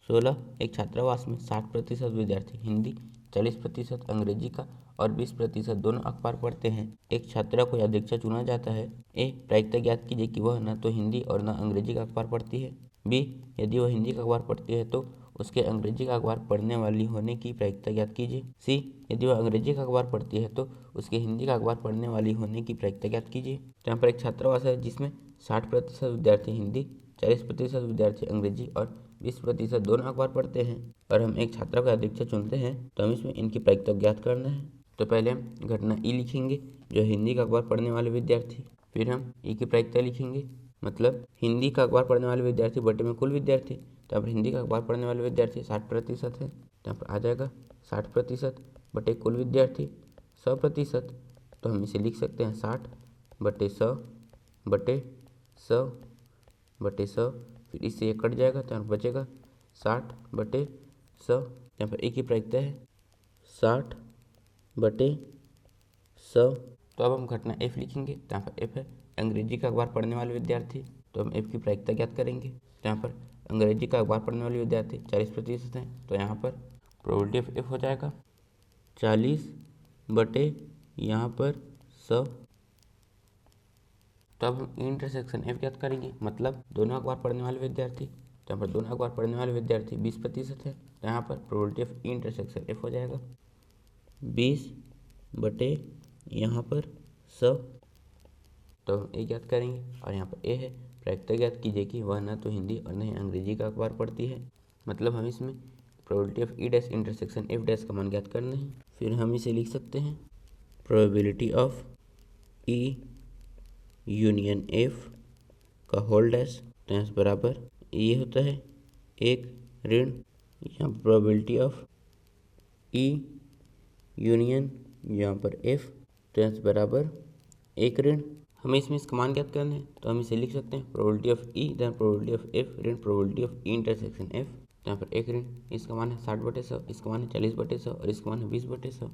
16 एक छात्रावास में 60% विद्यार्थी हिंदी, 40% अंग्रेजी का और 20% दोनों अखबार पढ़ते हैं। एक छात्रा को अध्यक्ष चुना जाता है। ए प्रायिकता ज्ञात कीजिए कि वह न तो हिंदी और न अंग्रेजी का अखबार पढ़ती है। बी यदि वह हिंदी का अखबार पढ़ती है तो उसके अंग्रेजी का अखबार पढ़ने वाली होने की प्रायिकता ज्ञात कीजिए। सी यदि वह अंग्रेजी का अखबार पढ़ती है तो उसके हिंदी का अखबार पढ़ने वाली होने की प्रायिकता ज्ञात कीजिए। यहाँ पर एक छात्रावास है जिसमें 60% विद्यार्थी हिंदी, 40% विद्यार्थी अंग्रेजी और 20% दोनों अखबार पढ़ते हैं और हम एक छात्रा का अध्यक्ष चुनते हैं तो हम इसमें इनकी प्रायिकता ज्ञात करना है। तो पहले हम घटना ई लिखेंगे जो हिंदी का अखबार पढ़ने वाले विद्यार्थी, फिर हम ई की प्रायिकता लिखेंगे मतलब हिंदी का अखबार पढ़ने वाले विद्यार्थी बटे में कुल विद्यार्थी। तो यहाँ पर हिंदी का अखबार पढ़ने वाले विद्यार्थी 60% है, तो यहाँ पर आ जाएगा 60% बटे कुल विद्यार्थी 100%। तो हम इसे लिख सकते हैं 60 बटे 100 बटे 100 बटे 100, फिर इससे ये कट जाएगा तो यहाँ पर बचेगा 60 बटे 100। यहाँ पर एक ही प्रायिकता है 60 बटे 100। तो अब हम घटना एफ लिखेंगे, तो यहाँ पर एफ है अंग्रेजी का अखबार पढ़ने वाले विद्यार्थी, तो हम एफ की प्रायिकता ज्ञात करेंगे। तो यहाँ पर अंग्रेजी का अखबार पढ़ने वाले विद्यार्थी 40% हैं, तो यहाँ पर प्रोबेबिलिटी ऑफ एफ हो जाएगा 40 बटे यहाँ पर 100। तो अब हम इंटरसेक्शन एफ ज्ञात करेंगे मतलब दोनों अखबार पढ़ने वाले विद्यार्थी, तो यहाँ पर दोनों अखबार पढ़ने वाले विद्यार्थी 20% है, तो यहाँ पर प्रोबेबिलिटी ऑफ इंटरसेक्शन एफ हो जाएगा 20 बटे यहाँ पर 100। तो हम ए ज्ञात करेंगे और यहाँ पर ए है प्रायिकता ज्ञात कीजिए कि वह न तो हिंदी और न ही अंग्रेजी का अखबार पढ़ती है, मतलब हम इसमें probability of E dash intersection F dash का मान ज्ञात करना है। फिर हम इसे लिख सकते हैं probability of E union F का होल डैश, तो यहाँ से बराबर ये होता है 1 ऋण यहाँ पर प्रोबेबिलिटी ऑफ ई यूनियन यहाँ पर एफ, तो यहाँ से बराबर 1 ऋण। हमें इसमें इसका मान ज्ञात करना है तो हम इसे लिख सकते हैं probability of E then probability of F ऋण probability of E intersection F. तो यहाँ पर 1 ऋण इसका मान है 60/100, इसका मान है 40/100 और इसका मान है 20/100।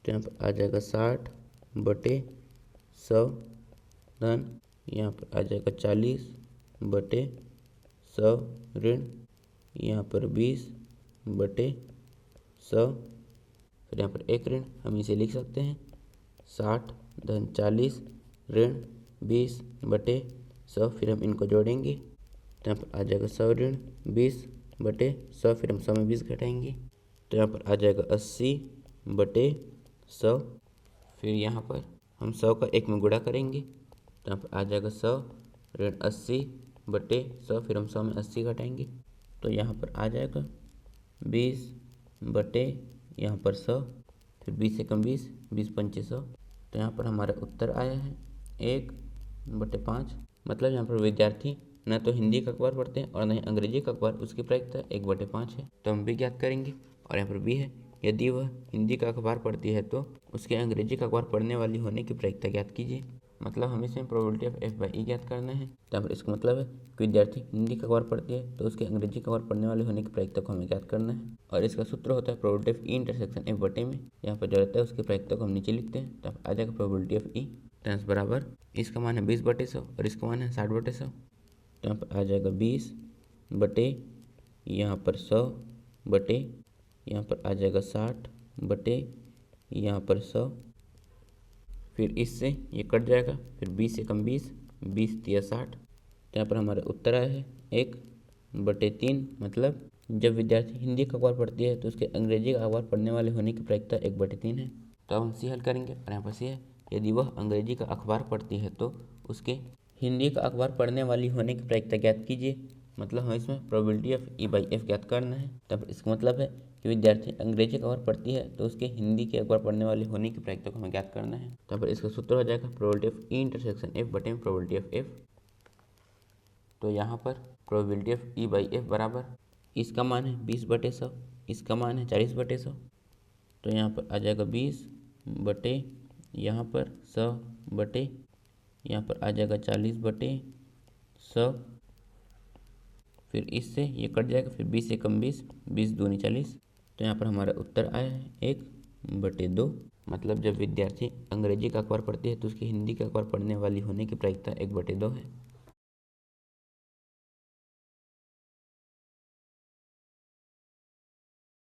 तो यहाँ पर आ जाएगा 60/100 धन यहाँ पर आ जाएगा 40/100 ऋण यहाँ पर 20/100, फिर यहाँ पर 1 ऋण हम इसे लिख सकते हैं 60 धन 40 ऋण 20/100, फिर हम इनको जोड़ेंगे तो यहाँ पर आ जाएगा 100 ऋण 20/100, फिर हम 100 में 20 घटाएंगे तो यहाँ पर आ जाएगा 80/100, फिर यहाँ पर हम 100 का 1 में गुणा करेंगे तो यहाँ पर आ जाएगा 100 ऋण 80/100, फिर हम 100 में 80 घटाएंगे तो यहाँ पर आ जाएगा 20/100, फिर 20 से कम 20, 20×5 तो यहाँ पर हमारा उत्तर आया है 1/5। मतलब यहाँ पर विद्यार्थी न तो हिंदी का अखबार पढ़ते हैं और न ही अंग्रेजी का अखबार, उसकी प्रायिकता 1/5 है। तो हम भी ज्ञात करेंगे और यहाँ पर भी है यदि वह हिंदी का अखबार पढ़ती है तो उसके अंग्रेजी का अखबार पढ़ने वाली होने की प्रायिकता ज्ञात कीजिए। मतलब हमें इसमें probability of F by E ज्ञात करना है। तो यहाँ पर इसका मतलब है कि विद्यार्थी हिंदी का अखबार पढ़ती है तो उसके अंग्रेजी का अखबार पढ़ने वाले होने की प्रायिकता को हमें ज्ञात करना है और इसका सूत्र होता है probability of E intersection F बटे में। यहाँ पर जो रहता है उसकी प्रायिकता को हम नीचे लिखते हैं तो आ जाएगा प्रोबेबिलिटी ऑफ ई टेंस बराबर इसका मान है 20/100 और इसका मान है 60/100। तो यहाँ पर आ जाएगा 20 बटे यहाँ पर 100 बटे यहाँ पर आ जाएगा 60 बटे यहाँ पर 100, फिर इससे ये कट जाएगा, फिर 20 से कम 20, 20×3 = 60। तो यहाँ पर हमारा उत्तर आया है 1/3। मतलब जब विद्यार्थी हिंदी का अखबार पढ़ती है तो उसके अंग्रेजी का अखबार पढ़ने वाले होने की प्रायिकता 1/3 है। तो अब हम सी हल करेंगे और यहाँ पर सी है यदि वह अंग्रेजी का अखबार पढ़ती है तो उसके हिंदी का अखबार पढ़ने वाली होने की प्रायिकता ज्ञात कीजिए। मतलब हमें इसमें probability of E by F ज्ञात करना है। तब इसका मतलब है कि विद्यार्थी अंग्रेजी का अखबार पढ़ती है तो उसके हिंदी के अखबार पढ़ने वाले होने की प्रायिकता को हमें ज्ञात करना है। तब इसका सूत्र हो जाएगा probability of E intersection F बटे में प्रोबेबिलिटी ऑफ एफ। तो यहाँ पर probability of E by F बराबर इसका मान है 20/100, इसका मान है 40/100। तो यहाँ पर आ जाएगा 20 बटे यहाँ पर 100 बटे यहाँ पर आ जाएगा 40/100, फिर इससे ये कट जाएगा, फिर 20 से कम 20, 20×2 = 40। तो यहाँ पर हमारा उत्तर आया है 1/2। मतलब जब विद्यार्थी अंग्रेजी का अखबार पढ़ती है तो उसकी हिंदी का अखबार पढ़ने वाली होने की प्रायिकता 1/2 है।